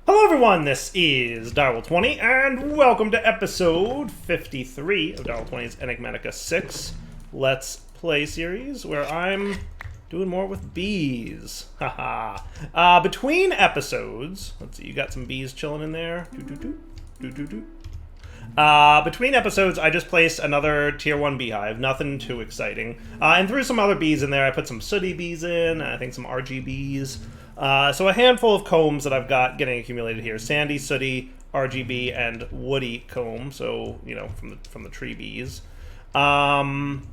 Hello everyone, this is Direwolf20, and welcome to episode 53 of Direwolf20's Enigmatica6 Let's Play series, where I'm doing more with bees. Haha. Between episodes, let's see, you got some bees chilling in there. Between episodes, I just placed another tier 1 beehive, nothing too exciting. And threw some other bees in there. I put some sooty bees in, I think some RGBs. So a handful of combs that I've got getting accumulated here. Sandy, sooty, RGB, and woody comb. So, you know, from the tree bees.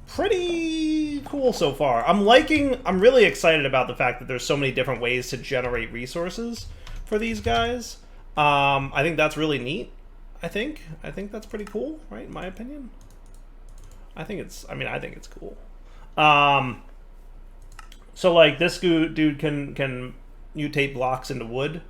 Pretty cool so far. I'm really excited about the fact that there's so many different ways to generate resources for these guys. I think that's really neat. I think that's pretty cool, right? In my opinion. I think it's cool. So like this dude can mutate blocks into wood.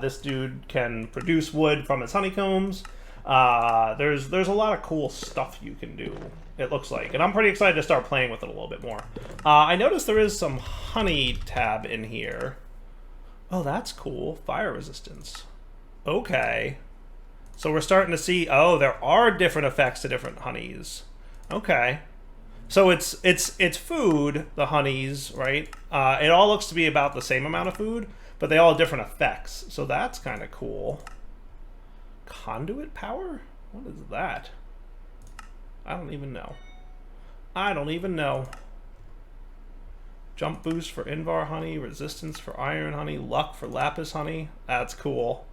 This dude can produce wood from his honeycombs. There's a lot of cool stuff you can do, it looks like. And I'm pretty excited to start playing with it a little bit more. I noticed there is some honey tab in here. Oh, that's cool. Fire resistance. Okay. So we're starting to see, oh, there are different effects to different honeys. Okay. So it's food, the honeys, right? It all looks to be about the same amount of food, but they all have different effects. So that's kind of cool. Conduit power? What is that? I don't even know. Jump boost for Invar honey, resistance for iron honey, luck for lapis honey. That's cool.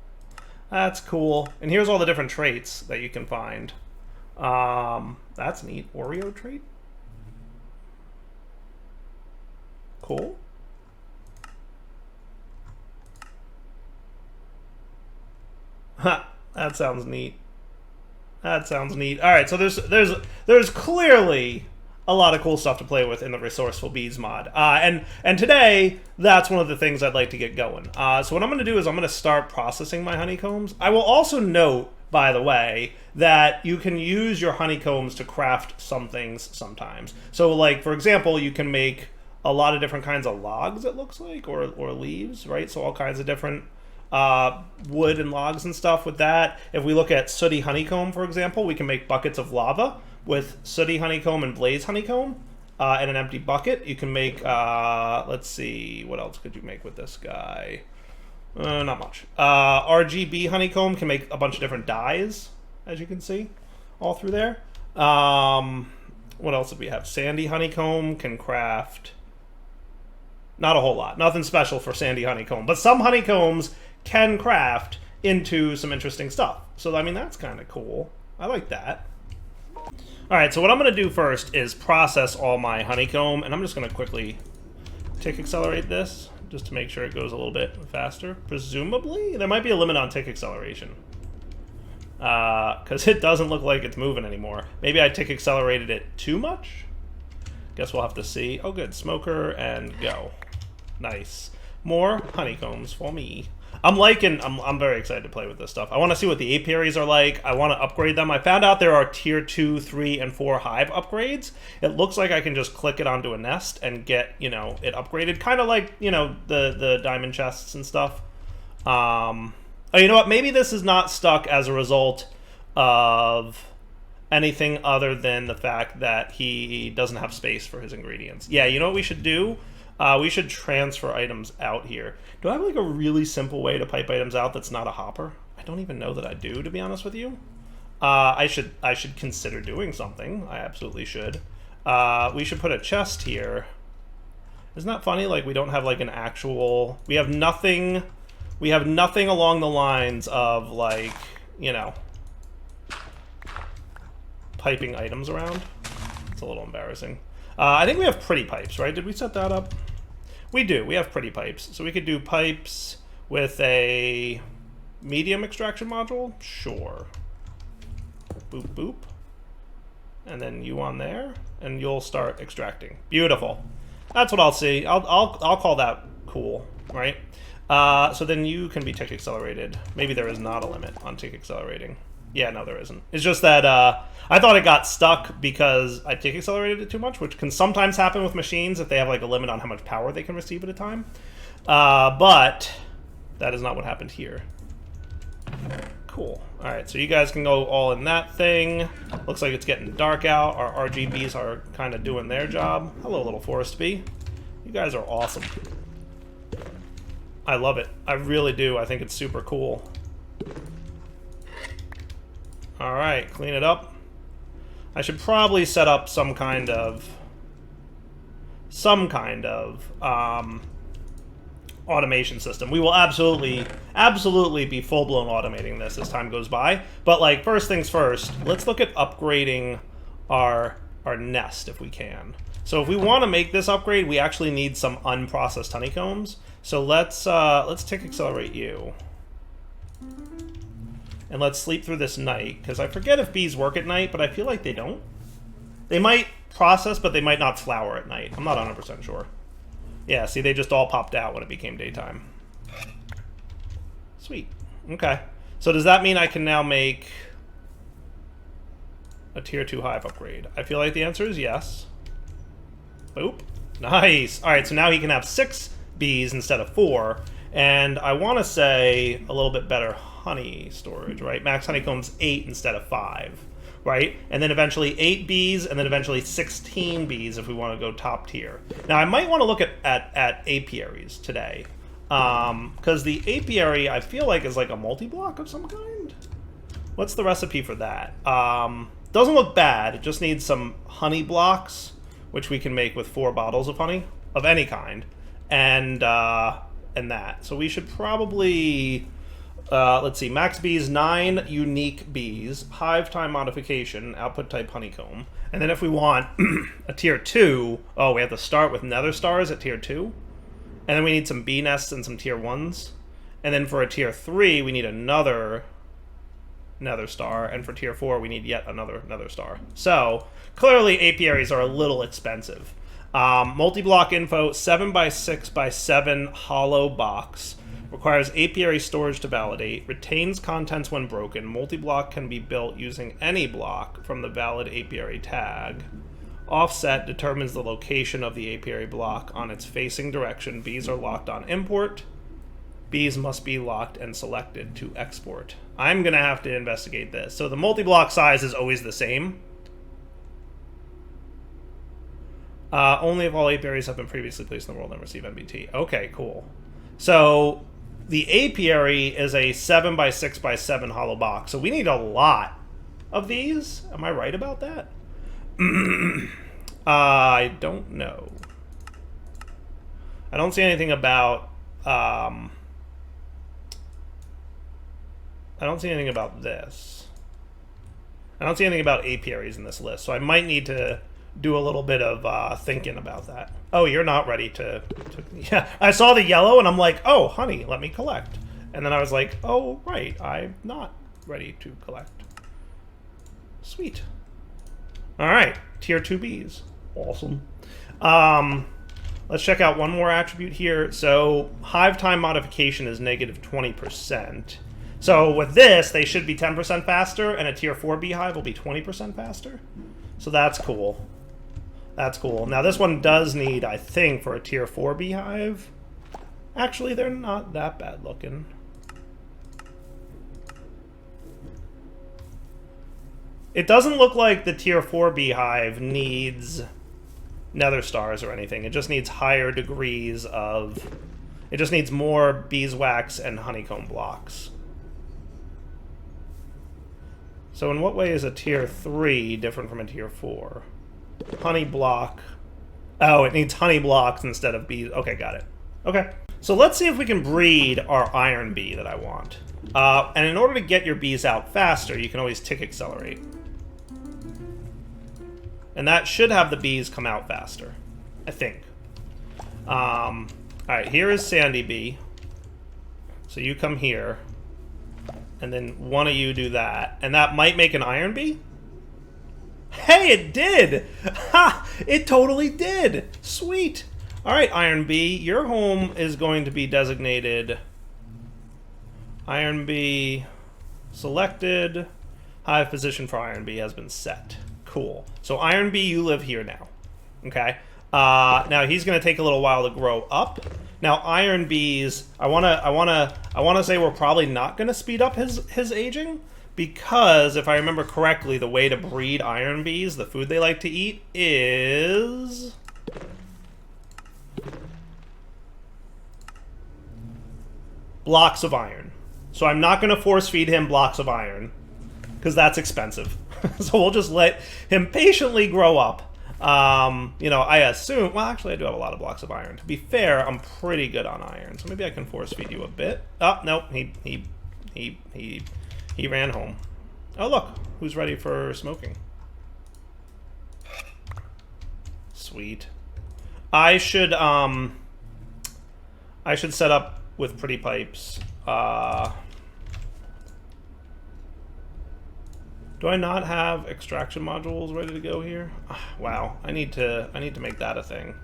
That's cool. And here's all the different traits that you can find. That's neat. Oreo trait? Cool. Ha, that sounds neat. That sounds neat. All right, so there's clearly a lot of cool stuff to play with in the Resourceful Bees mod. And today, that's one of the things I'd like to get going. So what I'm going to do is I'm going to start processing my honeycombs. I will also note, by the way, that you can use your honeycombs to craft some things sometimes. So like, for example, you can make a lot of different kinds of logs, it looks like, or leaves, right? So all kinds of different wood and logs and stuff with that. If we look at sooty honeycomb, for example, we can make buckets of lava with sooty honeycomb and blaze honeycomb in an empty bucket. You can make, let's see, what else could you make with this guy? Not much. RGB honeycomb can make a bunch of different dyes, as you can see, all through there. What else did we have? Sandy honeycomb can craft... Not a whole lot. Nothing special for sandy honeycomb. But some honeycombs can craft into some interesting stuff. So, I mean, that's kind of cool. I like that. Alright, so what I'm going to do first is process all my honeycomb. And I'm just going to quickly tick accelerate this, just to make sure it goes a little bit faster. Presumably, there might be a limit on tick acceleration. Because it doesn't look like it's moving anymore. Maybe I tick accelerated it too much? Guess we'll have to see. Oh, good. Smoker and go. Nice. More honeycombs for me. I'm very excited to play with this stuff. I want to see what the apiaries are like. I want to upgrade them. I found out there are tier 2, 3, and 4 hive upgrades. It looks like I can just click it onto a nest and get, you know, it upgraded. Kind of like, you know, the diamond chests and stuff. Oh, you know what? Maybe this is not stuck as a result of anything other than the fact that he doesn't have space for his ingredients. Yeah, you know what we should do? We should transfer items out here. Do I have like a really simple way to pipe items out that's not a hopper? I don't even know that I do, to be honest with you. I should consider doing something. I absolutely should. We should put a chest here. Isn't that funny? Like, we don't have like an actual... We have nothing along the lines of, like, you know, piping items around. It's a little embarrassing. I think we have pretty pipes, right? Did we set that up? We do. We have pretty pipes. So we could do pipes with a medium extraction module? Sure. Boop, boop. And then you on there, and you'll start extracting. Beautiful. That's what I'll see. I'll call that cool, right? So then you can be tick accelerated. Maybe there is not a limit on tick accelerating. Yeah, no, there isn't. It's just that I thought it got stuck because I tick accelerated it too much, which can sometimes happen with machines if they have like a limit on how much power they can receive at a time. But That is not what happened here. Cool. All right, so you guys can go all in that thing. Looks like it's getting dark out. Our RGBs are kind of doing their job. Hello, little forest bee. You guys are awesome. I love it. I really do. I think it's super cool. All right, clean it up. I should probably set up some kind of automation system. We will absolutely be full-blown automating this as time goes by. But like, first things first, let's look at upgrading our nest if we can. So if we want to make this upgrade, we actually need some unprocessed honeycombs. So let's tick accelerate you. And let's sleep through this night, because I forget if bees work at night, but I feel like they don't. They might process, but they might not flower at night. I'm not 100% sure. Yeah, see, they just all popped out when it became daytime. Sweet. Okay. So does that mean I can now make a tier 2 hive upgrade? I feel like the answer is yes. Boop. Nice. All right, so now he can have 6 bees instead of 4. And I want to say a little bit better honey storage, right? Max honeycombs 8 instead of 5, right? And then eventually 8 bees, and then eventually 16 bees if we want to go top tier. Now, I might want to look at apiaries today, because the apiary, I feel like, is like a multi-block of some kind. What's the recipe for that? Doesn't look bad. It just needs some honey blocks, which we can make with 4 bottles of honey of any kind, and that. So we should probably... let's see, max bees, 9 unique bees, hive time modification, output type honeycomb. And then if we want a tier 2, oh, we have to start with nether stars at tier 2. And then we need some bee nests and some tier 1s. And then for a tier 3, we need another nether star. And for tier 4, we need yet another nether star. So, clearly apiaries are a little expensive. Multi-block info, 7x6x7 hollow box. Requires apiary storage to validate, retains contents when broken, multi-block can be built using any block from the valid apiary tag. Offset determines the location of the apiary block on its facing direction. Bees are locked on import. Bees must be locked and selected to export. I'm going to have to investigate this. So the multi-block size is always the same. Only if all apiaries have been previously placed in the world and receive MBT. Okay, cool. So... the apiary is a 7x6x7 hollow box, so we need a lot of these. Am I right about that? I don't know. I don't see anything about... I don't see anything about this. I don't see anything about apiaries in this list, so I might need to do a little bit of thinking about that. Oh, you're not ready to... Yeah, I saw the yellow and I'm like, oh, honey, let me collect. And then I was like, oh, right, I'm not ready to collect. Sweet. All right, tier 2 bees. Awesome. Let's check out one more attribute here. So hive time modification is negative 20%. So with this, they should be 10% faster, and a tier 4 beehive will be 20% faster. So that's cool. That's cool. Now this one does need, I think, for a tier 4 beehive. Actually, they're not that bad looking. It doesn't look like the tier 4 beehive needs nether stars or anything. It just needs higher degrees of... It just needs more beeswax and honeycomb blocks. So in what way is a tier 3 different from a tier 4? Honey block. Oh, it needs honey blocks instead of bees. Okay, got it. Okay. So let's see if we can breed our iron bee that I want. And in order to get your bees out faster, you can always tick accelerate. And that should have the bees come out faster, I think. Alright, here is Sandy Bee. So you come here. And then one of you do that. And that might make an iron bee? Hey, it did! Ha! It totally did! Sweet! Alright, Iron Bee, your home is going to be designated Iron Bee selected. Hive position for Iron Bee has been set. Cool. So Iron Bee, you live here now. Okay? Now he's going to take a little while to grow up. Now, iron bees, I wanna say we're probably not gonna speed up his aging, because if I remember correctly, the way to breed iron bees, the food they like to eat, is blocks of iron. So I'm not gonna force feed him blocks of iron, because that's expensive. So we'll just let him patiently grow up. You know, I assume... Well, actually, I do have a lot of blocks of iron. To be fair, I'm pretty good on iron, so maybe I can force feed you a bit. Oh, no, he ran home. Oh, look, who's ready for smoking? Sweet. I should set up with pretty pipes. Do I not have extraction modules ready to go here? Wow, I need to make that a thing.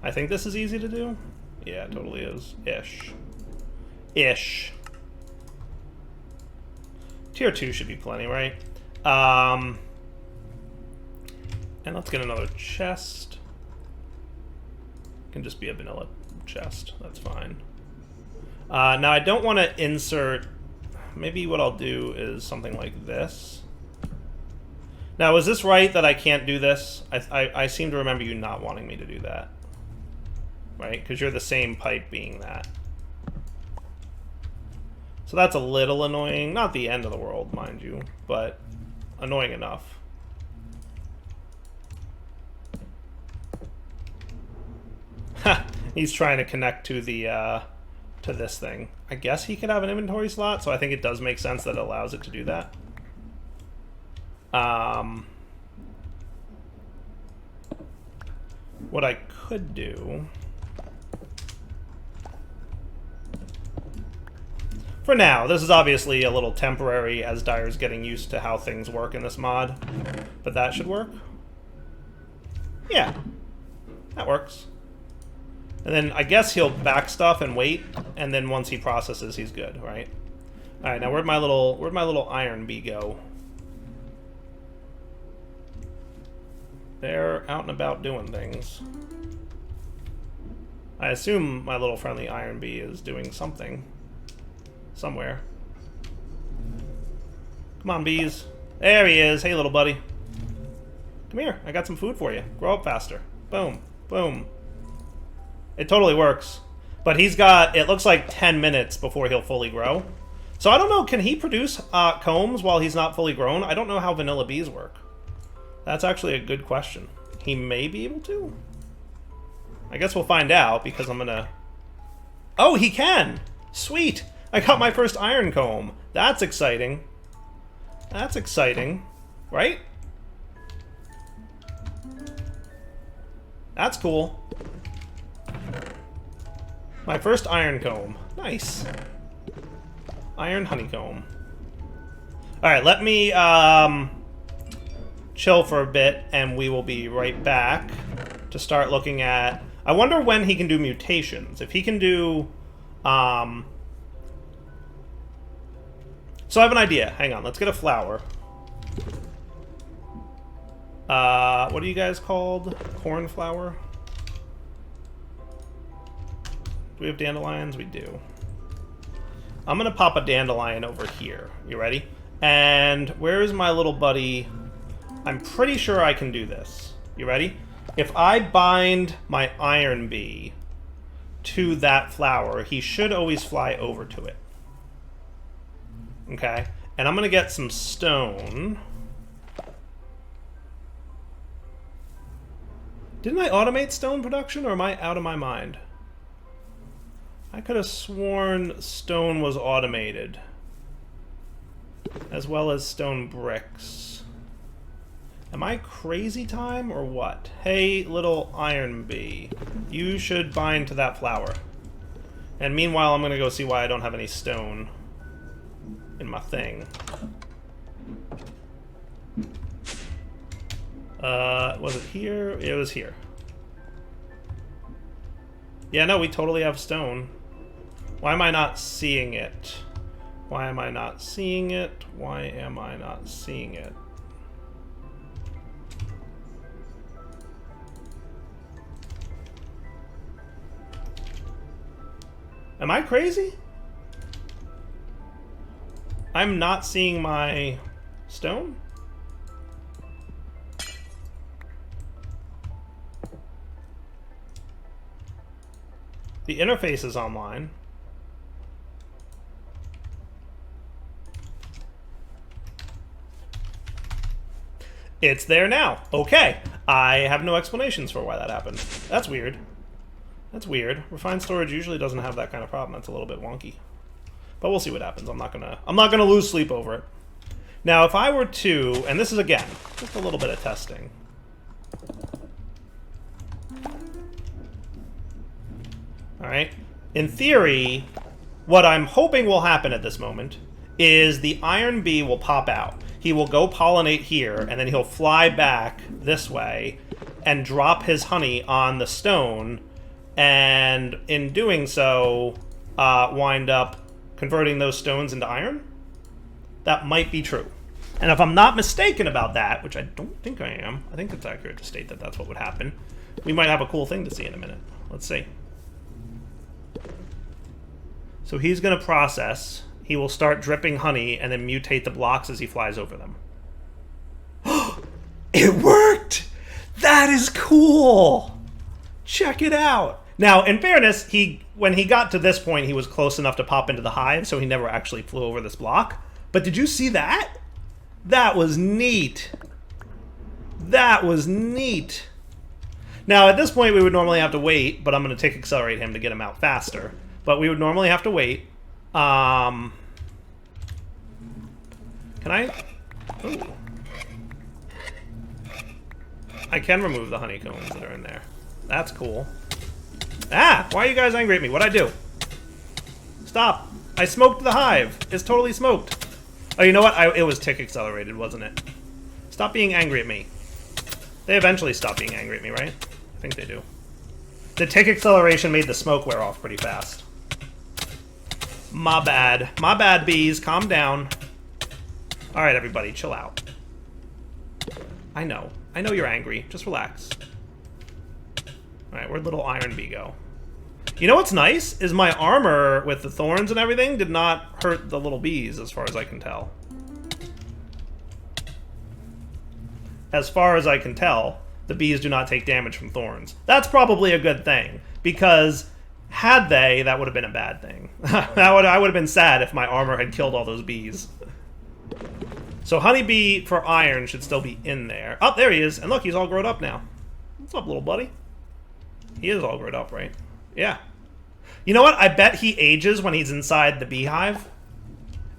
I think this is easy to do. Yeah, it totally is. Ish. Tier 2 should be plenty, right? And let's get another chest. It can just be a vanilla chest. That's fine. Now I don't want to insert... Maybe what I'll do is something like this. Now, is this right that I can't do this? I seem to remember you not wanting me to do that. Right? Because you're the same pipe being that. So that's a little annoying. Not the end of the world, mind you, but annoying enough. Ha! He's trying to connect to the... to this thing. I guess he could have an inventory slot, so I think it does make sense that it allows it to do that. What I could do... For now, this is obviously a little temporary as Dyer's getting used to how things work in this mod, but that should work. Yeah, that works. And then I guess he'll back stuff and wait, and then once he processes, he's good, right? All right, now where'd my little iron bee go? They're out and about doing things. I assume my little friendly iron bee is doing something somewhere. Come on, bees. There he is. Hey, little buddy. Come here. I got some food for you. Grow up faster. Boom. Boom. It totally works. But he's got, it looks like 10 minutes before he'll fully grow. So I don't know, can he produce combs while he's not fully grown? I don't know how vanilla bees work. That's actually a good question. He may be able to. I guess we'll find out because I'm gonna... Oh, he can! Sweet! I got my first iron comb. That's exciting. That's exciting. Right? That's cool. My first iron comb. Nice. Iron honeycomb. Alright, let me chill for a bit, and we will be right back to start looking at... I wonder when he can do mutations. If he can do... So I have an idea. Hang on, let's get a flower. What are you guys called? Cornflower? Do we have dandelions? We do. I'm gonna pop a dandelion over here. You ready? And where's my little buddy? I'm pretty sure I can do this. You ready? If I bind my iron bee to that flower, he should always fly over to it. Okay? And I'm gonna get some stone. Didn't I automate stone production, or am I out of my mind? I could have sworn stone was automated. As well as stone bricks. Am I crazy time, or what? Hey, little iron bee. You should bind to that flower. And meanwhile, I'm gonna go see why I don't have any stone in my thing. Was it here? It was here. Yeah, no, we totally have stone. Why am I not seeing it? Why am I not seeing it? Why am I not seeing it? Am I crazy? I'm not seeing my stone? The interface is online. It's there now. Okay. I have no explanations for why that happened. That's weird. That's weird. Refined storage usually doesn't have that kind of problem. That's a little bit wonky. But we'll see what happens. I'm not gonna lose sleep over it. Now, if I were to, and this is again just a little bit of testing. All right. In theory, what I'm hoping will happen at this moment is the iron bee will pop out. He will go pollinate here, and then he'll fly back this way and drop his honey on the stone, and in doing so, wind up converting those stones into iron? That might be true. And if I'm not mistaken about that, which I don't think I am, I think it's accurate to state that that's what would happen, we might have a cool thing to see in a minute. Let's see. So he's going to process. He will start dripping honey and then mutate the blocks as he flies over them. It worked! That is cool! Check it out! Now, in fairness, when he got to this point, he was close enough to pop into the hive, so he never actually flew over this block. But did you see that? That was neat. That was neat. Now, at this point, we would normally have to wait, but I'm going to tick accelerate him to get him out faster. But we would normally have to wait. Can I? Ooh. I can remove the honeycombs that are in there. That's cool. Ah! Why are you guys angry at me? What'd I do? Stop! I smoked the hive. It's totally smoked. Oh, you know what? It was tick accelerated, wasn't it? Stop being angry at me. They eventually stop being angry at me, right? I think they do. The tick acceleration made the smoke wear off pretty fast. My bad. My bad, bees. Calm down. Alright, everybody. Chill out. I know. I know you're angry. Just relax. Alright, where'd little iron bee go? You know what's nice? Is my armor with the thorns and everything did not hurt the little bees, as far as I can tell. As far as I can tell, the bees do not take damage from thorns. That's probably a good thing, because had they, that would have been a bad thing. I would have been sad if my armor had killed all those bees. So honeybee for iron should still be in there. Oh, there he is. And look, he's all grown up now. What's up, little buddy? He is all grown up, right? Yeah. You know what? I bet he ages when he's inside the beehive.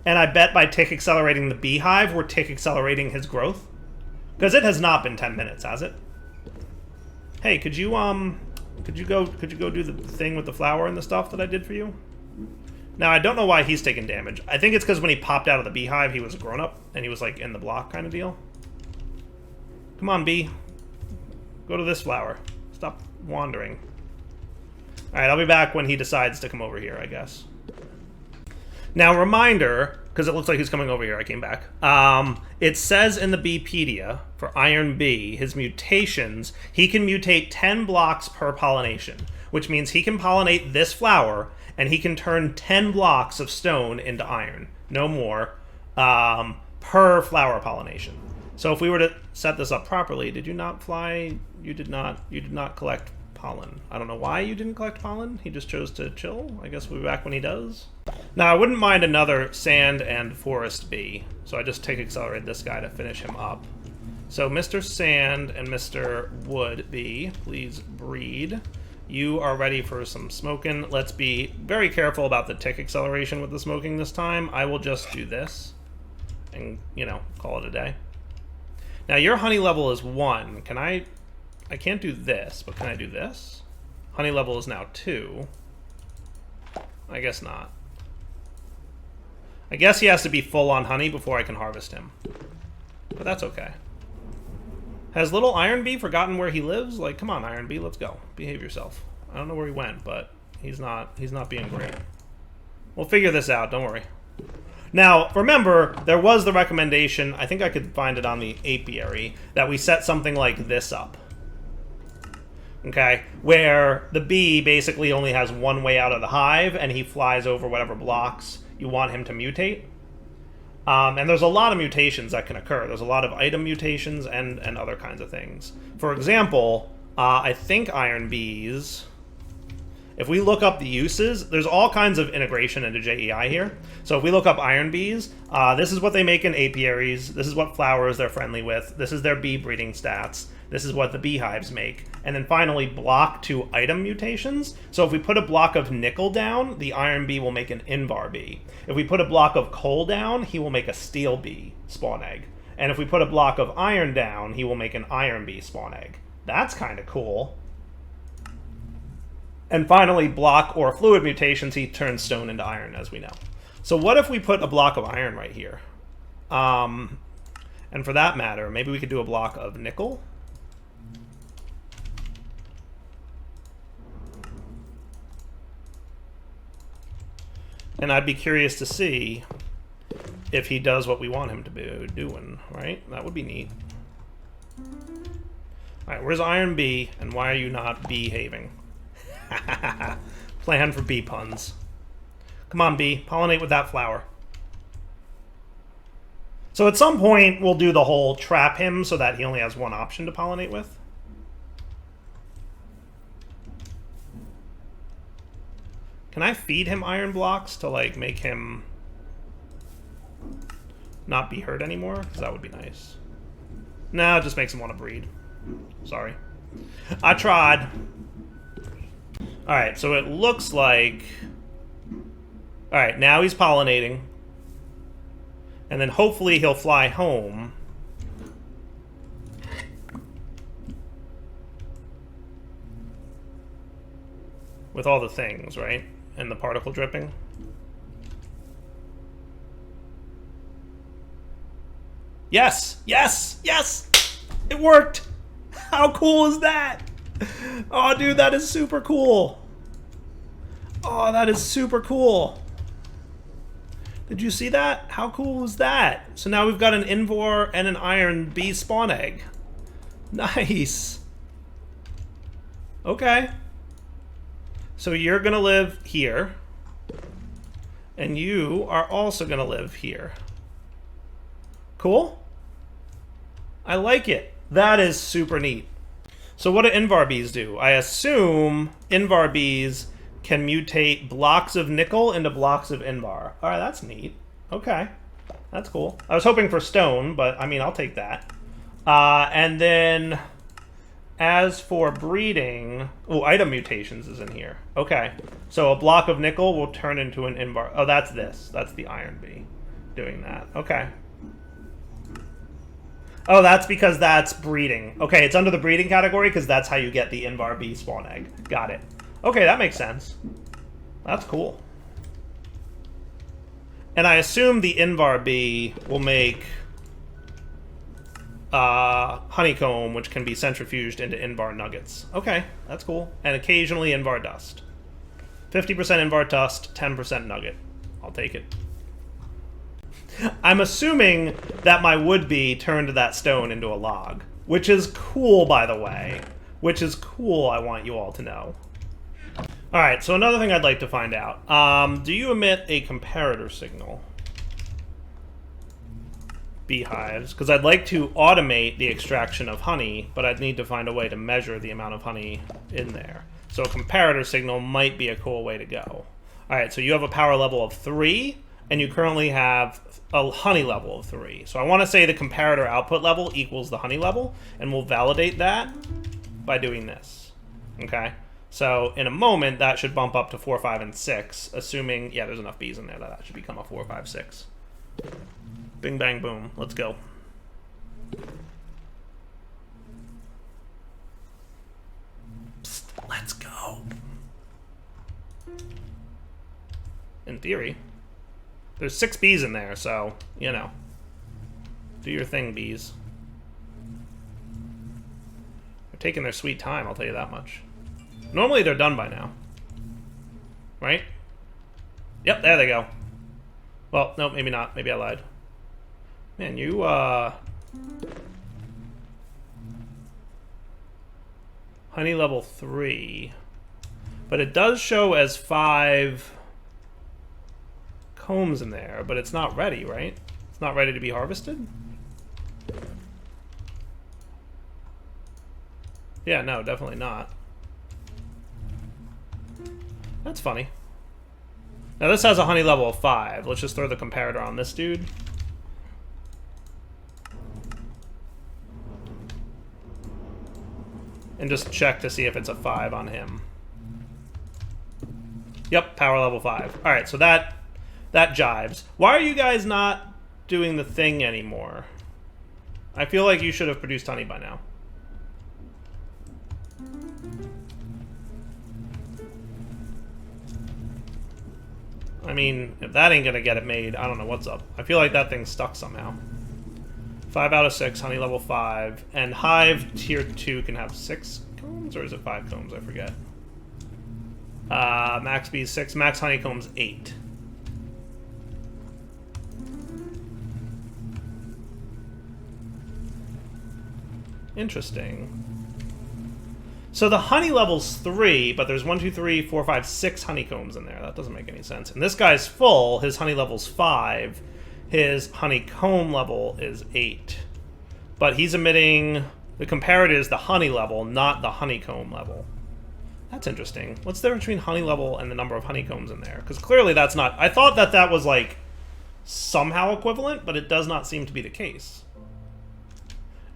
And I bet by tick accelerating the beehive, we're tick accelerating his growth. Because it has not been 10 minutes, has it? Hey, could you go do the thing with the flower and the stuff that I did for you? Now, I don't know why he's taking damage. I think it's because when he popped out of the beehive, he was a grown-up, and he was, like, in the block kind of deal. Come on, bee. Go to this flower. Stop wandering. Alright, I'll be back when he decides to come over here, I guess. Now, reminder, because it looks like he's coming over here, I came back. It says in the Beepedia, for Iron Bee, his mutations, he can mutate 10 blocks per pollination, which means he can pollinate this flower, and he can turn 10 blocks of stone into iron. No more, per flower pollination. So if we were to set this up properly, did you not fly? You did not collect pollen. I don't know why you didn't collect pollen. He just chose to chill. I guess we'll be back when he does. Now, I wouldn't mind another sand and forest bee. So I just accelerate this guy to finish him up. So Mr. Sand and Mr. Wood bee, please breed. You are ready for some smoking. Let's be very careful about the tick acceleration with the smoking this time. I will just do this and, you know, call it a day. Now, your honey level is 1. Can I can't do this, but can I do this? Honey level is now 2. I guess not. I guess he has to be full on honey before I can harvest him. But that's okay. Has little Iron Bee forgotten where he lives? Like, come on, Iron Bee, let's go. Behave yourself. I don't know where he went, but he's not being great. We'll figure this out, don't worry. Now, remember, there was the recommendation, I think I could find it on the Apiary, that we set something like this up. Okay, where the bee basically only has one way out of the hive, and he flies over whatever blocks you want him to mutate. And there's a lot of mutations that can occur. There's a lot of item mutations and other kinds of things. For example, I think iron bees, if we look up the uses, there's all kinds of integration into JEI here. So if we look up iron bees, this is what they make in apiaries. This is what flowers they're friendly with. This is their bee breeding stats. This is what the beehives make. And then finally, block to item mutations. So if we put a block of nickel down, the iron bee will make an Invar bee. If we put a block of coal down, he will make a steel bee spawn egg. And if we put a block of iron down, he will make an iron bee spawn egg. That's kind of cool. And finally, block or fluid mutations, he turns stone into iron, as we know. So what if we put a block of iron right here? And for that matter, maybe we could do a block of nickel. And I'd be curious to see if he does what we want him to be doing, right? That would be neat. All right, where's Iron Bee, and why are you not behaving? Plan for bee puns. Come on, bee, pollinate with that flower. So at some point, we'll do the whole trap him so that he only has one option to pollinate with. Can I feed him iron blocks to, like, make him not be hurt anymore? Because that would be nice. No, it just makes him want to breed. Sorry. I tried. Alright, so it looks like... Alright, now he's pollinating. And then hopefully he'll fly home. With all the things, right? And the particle dripping. Yes! Yes! Yes! It worked! How cool is that? Oh, dude, that is super cool. Oh, that is super cool. Did you see that? How cool was that? So now we've got an Invor and an Iron Bee spawn egg. Nice. Okay. So you're going to live here. And you are also going to live here. Cool? I like it. That is super neat. So what do Invar bees do? I assume Invar bees can mutate blocks of nickel into blocks of Invar. All right, that's neat. Okay, that's cool. I was hoping for stone, but I mean, I'll take that. And then as for breeding, oh, item mutations is in here. Okay, so a block of nickel will turn into an Invar. Oh, that's this. That's the Iron Bee doing that. Okay. Oh, that's because that's breeding. Okay, it's under the breeding category because that's how you get the Invar bee spawn egg. Got it. Okay, that makes sense. That's cool. And I assume the Invar bee will make honeycomb, which can be centrifuged into Invar nuggets. Okay, that's cool. And occasionally Invar dust. 50% Invar dust, 10% nugget. I'll take it. I'm assuming that my would-be turned that stone into a log, which is cool, by the way. Which is cool, I want you all to know. Alright, so another thing I'd like to find out. Do you emit a comparator signal? Beehives, because I'd like to automate the extraction of honey, but I'd need to find a way to measure the amount of honey in there. So a comparator signal might be a cool way to go. Alright, so you have a power level of 3, and you currently have a honey level of 3. So I want to say the comparator output level equals the honey level, and we'll validate that by doing this. Okay? So in a moment, that should bump up to 4, 5, and 6, assuming, yeah, there's enough bees in there that should become a 4, 5, 6. Bing, bang, boom. Let's go. Psst, let's go. In theory. There's 6 bees in there, so, you know. Do your thing, bees. They're taking their sweet time, I'll tell you that much. Normally they're done by now. Right? Yep, there they go. Well, no, maybe not. Maybe I lied. Man, you, Honey level 3. But it does show as 5 combs in there, but it's not ready, right? It's not ready to be harvested? Yeah, no, definitely not. That's funny. Now this has a honey level of 5. Let's just throw the comparator on this dude. And just check to see if it's a 5 on him. Yep, power level 5. Alright, so that jives. Why are you guys not doing the thing anymore? I feel like you should have produced honey by now. I mean, if that ain't gonna get it made, I don't know what's up. I feel like that thing's stuck somehow. 5 out of 6, honey level 5. And Hive tier 2 can have 6 combs, or is it 5 combs? I forget. Max bees 6, max honeycombs 8. Interesting. So the honey level's 3, but there's 1, 2, 3, 4, 5, 6 honeycombs in there. That doesn't make any sense. And this guy's full. His honey level's 5. His honeycomb level is 8. But he's emitting... The comparator is the honey level, not the honeycomb level. That's interesting. What's the difference between honey level and the number of honeycombs in there? Because clearly that's not... I thought that that was, like, somehow equivalent, but it does not seem to be the case.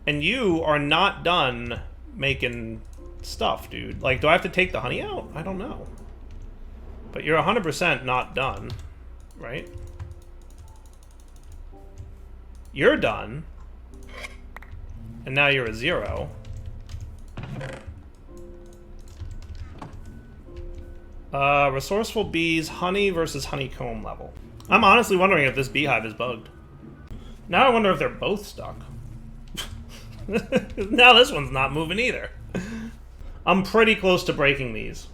And you are not done making stuff, dude. Like, do I have to take the honey out? I don't know. But you're 100% not done, right? You're done. And now you're a 0. Resourceful bees, honey versus honeycomb level. I'm honestly wondering if this beehive is bugged. Now I wonder if they're both stuck. Now this one's not moving either. I'm pretty close to breaking these.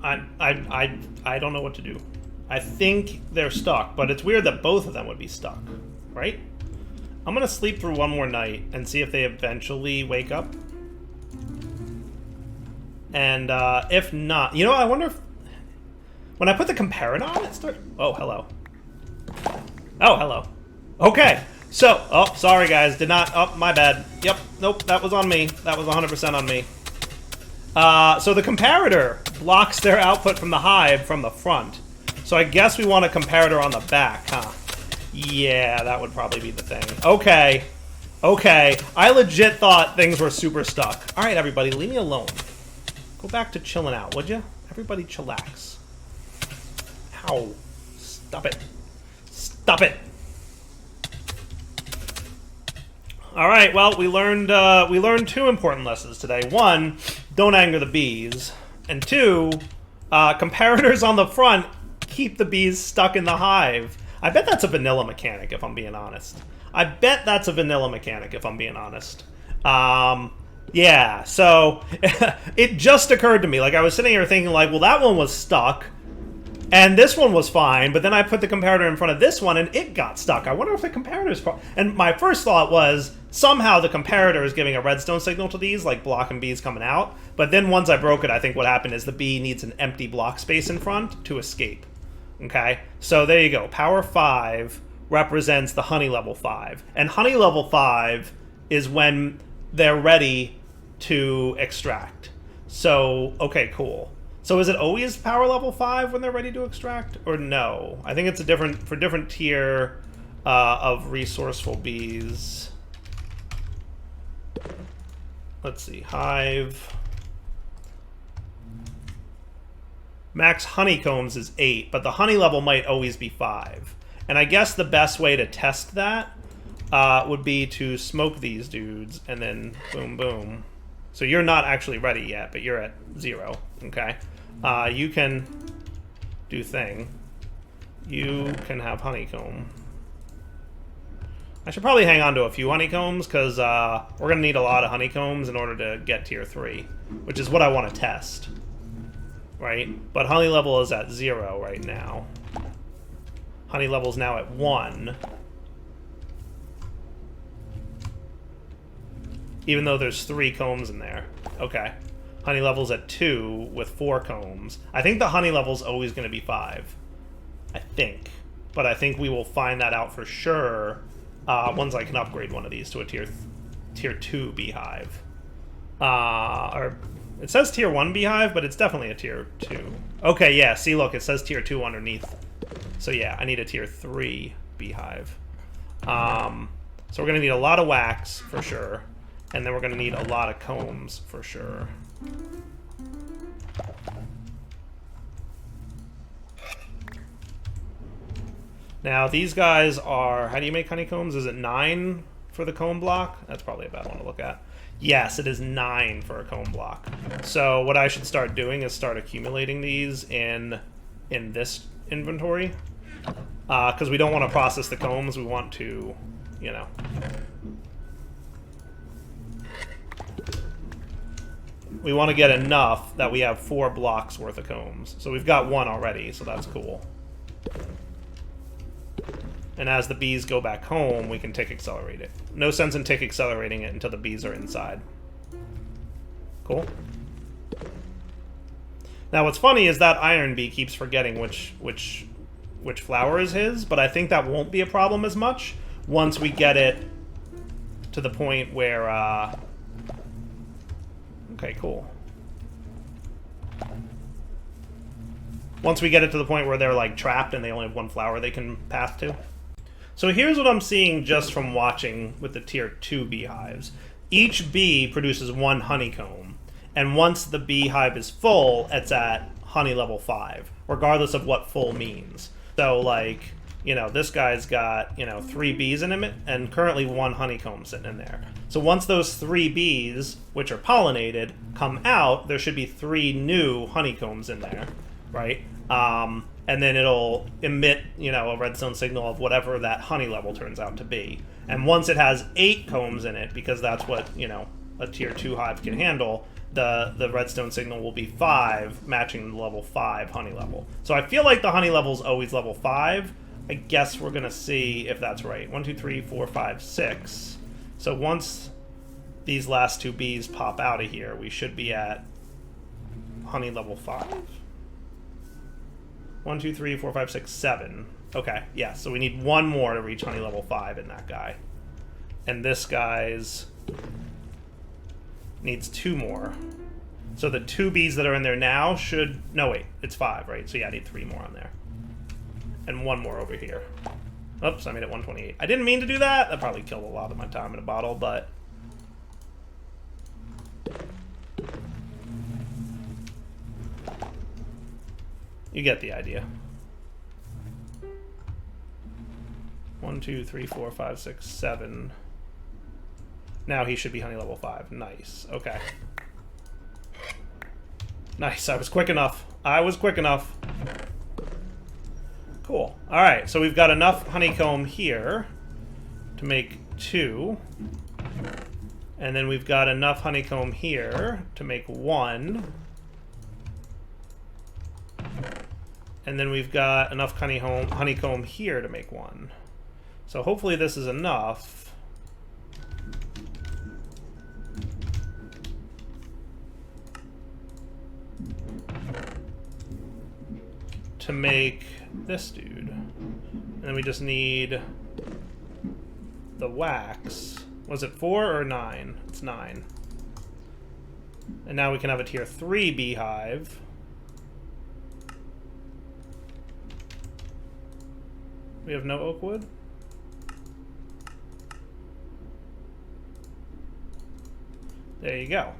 I don't know what to do. I think they're stuck, but it's weird that both of them would be stuck, right? I'm gonna sleep through one more night and see if they eventually wake up. And if not, you know, I wonder if when I put the comparator on, it starts. Oh, hello. Oh, hello. Okay. So, oh, sorry guys, did not, oh, my bad. Yep, nope, that was on me. That was 100% on me. So the comparator blocks their output from the hive from the front. So I guess we want a comparator on the back, huh? Yeah, that would probably be the thing. Okay. Okay. I legit thought things were super stuck. Alright, everybody, leave me alone. Go back to chilling out, would you? Everybody chillax. Ow. Stop it. Stop it. Alright, well, we learned 2 important lessons today. 1, don't anger the bees. And 2, comparators on the front keep the bees stuck in the hive. I bet that's a vanilla mechanic, if I'm being honest. I bet that's a vanilla mechanic, if I'm being honest. Yeah, so it just occurred to me. Like, I was sitting here thinking, like, well, that one was stuck, and this one was fine, but then I put the comparator in front of this one, and it got stuck. I wonder if the comparator's... And my first thought was, somehow the comparator is giving a redstone signal to these, like blocking bees coming out. But then once I broke it, I think what happened is the bee needs an empty block space in front to escape. Okay, so there you go. Power 5 represents the honey level 5. And honey level 5 is when they're ready to extract. So, okay, cool. So is it always power level 5 when they're ready to extract? Or no? I think it's a different tier of resourceful bees. Let's see. Hive. Max honeycombs is 8, but the honey level might always be 5. And I guess the best way to test that would be to smoke these dudes, and then boom, boom. So you're not actually ready yet, but you're at 0, okay? You can do thing. You can have honeycomb. I should probably hang on to a few honeycombs, because we're going to need a lot of honeycombs in order to get tier 3, which is what I want to test. Right? But honey level is at 0 right now. Honey level is now at 1. Even though there's 3 combs in there. Okay. Honey level's at 2 with 4 combs. I think the honey level's always going to be 5. I think. But I think we will find that out for sure once I can upgrade one of these to a tier 2 beehive. Or it says tier 1 beehive, but it's definitely a tier 2. Okay, yeah, see, look, it says tier 2 underneath. So yeah, I need a tier 3 beehive. So we're going to need a lot of wax for sure. And then we're going to need a lot of combs for sure. Now, these guys are... How do you make honeycombs? Is it 9 for the comb block? That's probably a bad one to look at. Yes, it is 9 for a comb block. So what I should start doing is start accumulating these in this inventory. Because we don't want to process the combs. We want to, you know... We want to get enough that we have 4 blocks worth of combs. So we've got 1 already, so that's cool. And as the bees go back home, we can tick accelerate it. No sense in tick accelerating it until the bees are inside. Cool. Now what's funny is that iron bee keeps forgetting which flower is his, but I think that won't be a problem as much once we get it to the point where... Okay, cool. Once we get it to the point where they're like trapped and they only have 1 flower they can path to. So here's what I'm seeing just from watching with the tier 2 beehives. Each bee produces 1 honeycomb, and once the beehive is full, it's at honey level 5, regardless of what full means. So like, you know, this guy's got, you know, 3 bees in him, and currently 1 honeycomb sitting in there. So once those 3 bees, which are pollinated, come out, there should be 3 new honeycombs in there, right? And then it'll emit, you know, a redstone signal of whatever that honey level turns out to be. And once it has 8 combs in it, because that's what, you know, a tier 2 hive can handle, the redstone signal will be 5, matching the level 5 honey level. So I feel like the honey level is always level 5. I guess we're going to see if that's right. 1, 2, 3, 4, 5, 6. So once these last 2 bees pop out of here, we should be at honey level 5. 1, 2, 3, 4, 5, 6, 7. Okay, yeah, so we need 1 more to reach honey level 5 in that guy. And this guy's needs 2 more. So the 2 bees that are in there now should... No, wait, it's 5, right? So yeah, I need 3 more on there. And 1 more over here. Oops, I made it 128. I didn't mean to do that. That probably killed a lot of my time in a bottle, but... You get the idea. 1, 2, 3, 4, 5, 6, 7. Now he should be honey level 5. Nice. Okay. Nice. I was quick enough. I was quick enough. Cool. Alright, so we've got enough honeycomb here to make 2. And then we've got enough honeycomb here to make 1. And then we've got enough honeycomb here to make 1. So hopefully this is enough. To make this dude. And then we just need the wax. Was it 4 or 9? It's 9. And now we can have a tier 3 beehive. We have no oak wood? There you go.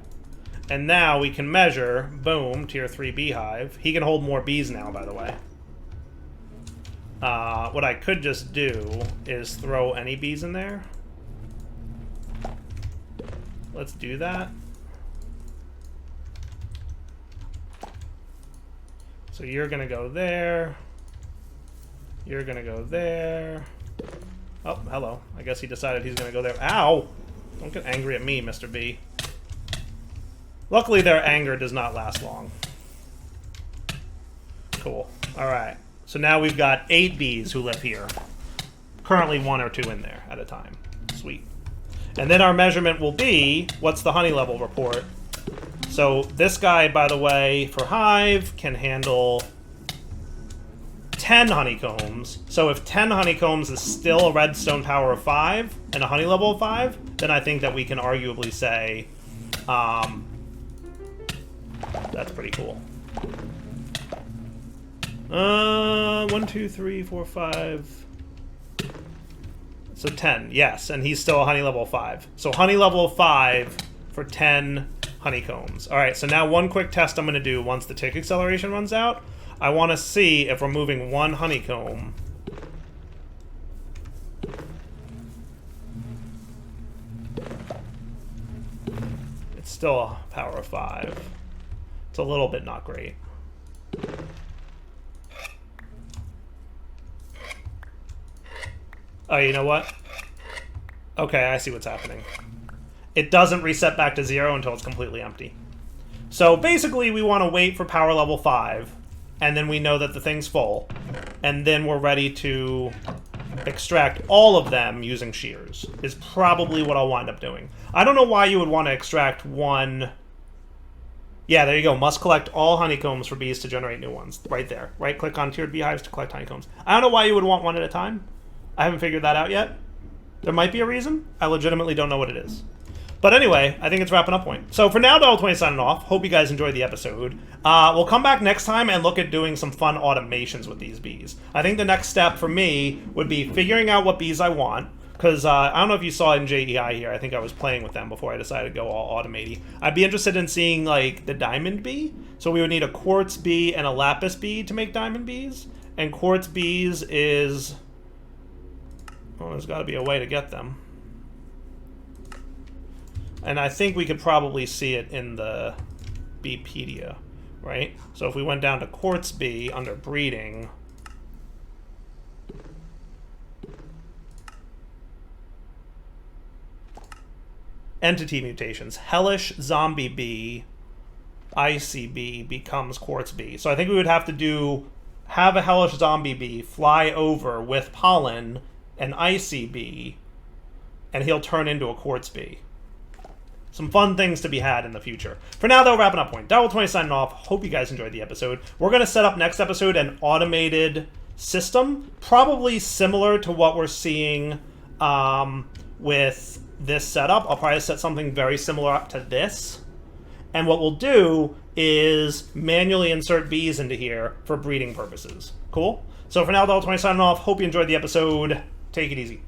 And now we can measure, boom, tier 3 beehive. He can hold more bees now, by the way. What I could just do is throw any bees in there. Let's do that. So you're gonna go there. You're gonna go there. Oh, hello. I guess he decided he's gonna go there. Ow! Don't get angry at me, Mr. B. Luckily, their anger does not last long. Cool. Alright. So now we've got 8 bees who live here. Currently 1 or 2 in there at a time. Sweet. And then our measurement will be, what's the honey level report? So this guy, by the way, for Hive, can handle 10 honeycombs. So if 10 honeycombs is still a redstone power of 5 and a honey level of 5, then I think that we can arguably say that's pretty cool. 1, 2, 3, 4, 5. So 10, yes, and he's still a honey level 5. So honey level 5 for 10 honeycombs. All right, so now one quick test I'm going to do once the tick acceleration runs out. I want to see if we're moving one honeycomb. It's still a power of 5. It's a little bit not great. Oh, you know what? Okay, I see what's happening. It doesn't reset back to 0 until it's completely empty. So basically, we want to wait for power level 5, and then we know that the thing's full, and then we're ready to extract all of them using shears, is probably what I'll wind up doing. I don't know why you would want to extract one. Yeah, there you go. Must collect all honeycombs for bees to generate new ones. Right there. Right-click on tiered beehives to collect honeycombs. I don't know why you would want one at a time. I haven't figured that out yet. There might be a reason. I legitimately don't know what it is. But anyway, I think it's wrapping up point. So for now, Dollar20 signing off. Hope you guys enjoyed the episode. We'll come back next time and look at doing some fun automations with these bees. I think the next step for me would be figuring out what bees I want. Because I don't know if you saw in JEI here. I think I was playing with them before I decided to go all automaty. I'd be interested in seeing like the diamond bee. So we would need a quartz bee and a lapis bee to make diamond bees. And quartz bees is... well, there's got to be a way to get them. And I think we could probably see it in the Beepedia, right? So if we went down to quartz bee under breeding, entity mutations, hellish zombie bee, icy bee becomes quartz bee. So I think we would have to have a hellish zombie bee fly over with pollen, an icy bee, and he'll turn into a quartz bee. Some fun things to be had in the future. For now, though, wrapping up point. Dollar20 signing off. Hope you guys enjoyed the episode. We're going to set up next episode an automated system, probably similar to what we're seeing with this setup. I'll probably set something very similar up to this. And what we'll do is manually insert bees into here for breeding purposes. Cool? So for now, Dollar20 signing off. Hope you enjoyed the episode. Take it easy.